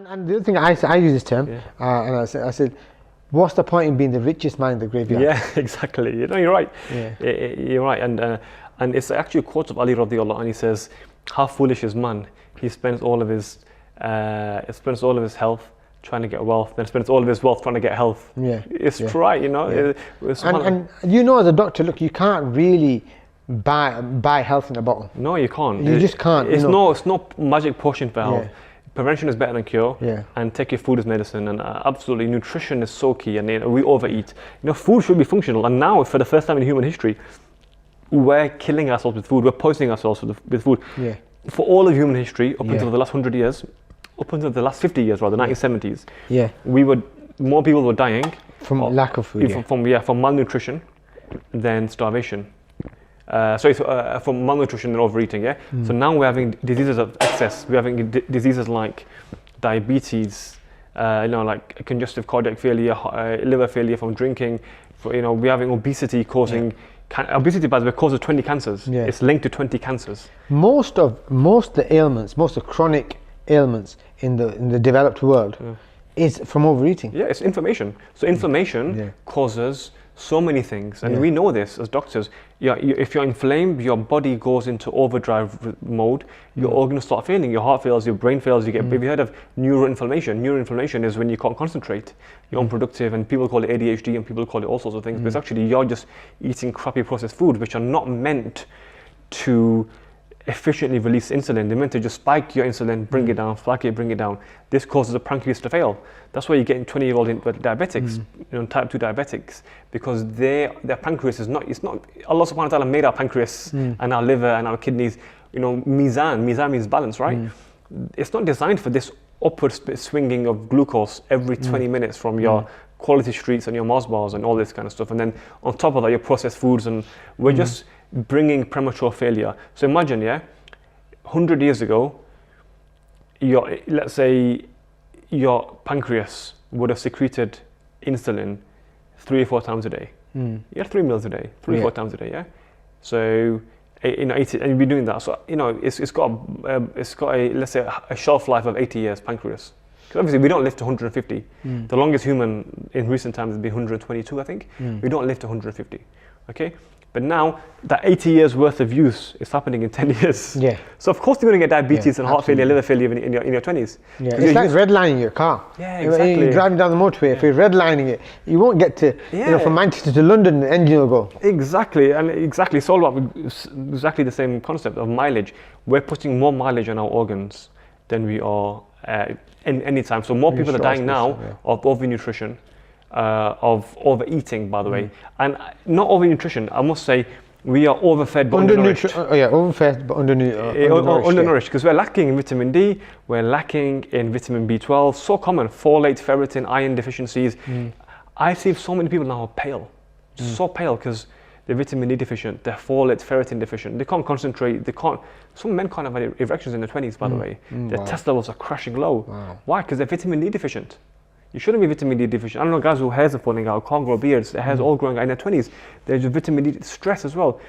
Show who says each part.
Speaker 1: And the other thing, I use this term, and I said, what's the point in being the richest man in the graveyard?
Speaker 2: Yeah, exactly. You know, you're right.
Speaker 1: Yeah.
Speaker 2: You're right. And it's actually a quote of Ali radiallahu anhu. He says, "How foolish is man? He spends all of his health trying to get wealth, then spends all of his wealth trying to get health."
Speaker 1: Yeah.
Speaker 2: It's right, you know.
Speaker 1: Yeah. And you know, as a doctor, look, you can't really buy health in a bottle.
Speaker 2: No, you can't.
Speaker 1: You just can't.
Speaker 2: It's no magic potion for health.
Speaker 1: Yeah.
Speaker 2: Prevention is better than cure.
Speaker 1: Yeah.
Speaker 2: And take your food as medicine. And absolutely, nutrition is so key. And we overeat. You know, food should be functional. And now, for the first time in human history, we're killing ourselves with food. We're poisoning ourselves with food.
Speaker 1: Yeah.
Speaker 2: For all of human history, up until the last 100 years, up until the last 50 years, rather, 1970s.
Speaker 1: Yeah.
Speaker 2: More people were dying
Speaker 1: from lack of food.
Speaker 2: From malnutrition than starvation. From malnutrition and overeating, So now we're having diseases of excess. We're having diseases like diabetes, like congestive cardiac failure, liver failure from drinking. We're having obesity causing. Obesity, by the way, causes 20 cancers. Yeah. It's linked to 20 cancers.
Speaker 1: Most of the ailments, most of chronic ailments in the developed world is from overeating.
Speaker 2: Yeah, it's inflammation. So inflammation causes so many things, and we know this as doctors. If you're inflamed, your body goes into overdrive mode. Your organs start failing. Your heart fails. Your brain fails. Have you heard of neuroinflammation? Neuroinflammation is when you can't concentrate. You're unproductive, and people call it ADHD, and people call it all sorts of things. But it's actually you're just eating crappy processed food, which are not meant to efficiently release insulin. They're meant to just spike your insulin, bring it down, spike it, bring it down. This causes the pancreas to fail. That's why you're getting 20-year-old diabetics, type 2 diabetics, because their pancreas is not. Allah subhanahu wa ta'ala made our pancreas and our liver and our kidneys. Mizan means balance, right? It's not designed for this upward swinging of glucose every 20 minutes from your quality streets and your Mars bars and all this kind of stuff. And then on top of that, your processed foods, and we're just bringing premature failure. So imagine, 100 years ago, let's say your pancreas would have secreted insulin 3 or 4 times a day. You had 3 meals a day, 3 or 4 times a day, So, 80, and you'd be doing that. So, it's got a let's say a shelf life of 80 years, pancreas. Because obviously we don't live to 150. The longest human in recent times has been 122, I think. We don't live to 150, okay? But now, that 80 years worth of use is happening in 10 years. Yeah. So of course you're going to get diabetes and heart failure, liver failure in your 20s.
Speaker 1: Yeah, it's like redlining your car.
Speaker 2: Yeah, exactly.
Speaker 1: You're driving down the motorway, if you're redlining it, you won't get to, from Manchester to London, the engine will go.
Speaker 2: Exactly, and it's all about exactly the same concept of mileage. We're putting more mileage on our organs than we are in any time. So more people are dying now of overnutrition. Of overeating, by the way, and not overnutrition. I must say we are overfed but undernourished.
Speaker 1: Overfed but
Speaker 2: undernourished, because we're lacking in vitamin D, we're lacking in vitamin B12. So common, folate, ferritin, iron deficiencies. I see so many people now are pale, so pale because they're vitamin D deficient, they're folate, ferritin deficient. They can't concentrate. Some men can't have erections in their 20s, by the way. Their test levels are crashing low. Why? Because they're vitamin D deficient. You shouldn't be vitamin D deficient. I don't know guys whose hairs are falling out, can't grow beards, their hair's all growing out in their 20s. There's vitamin D stress as well.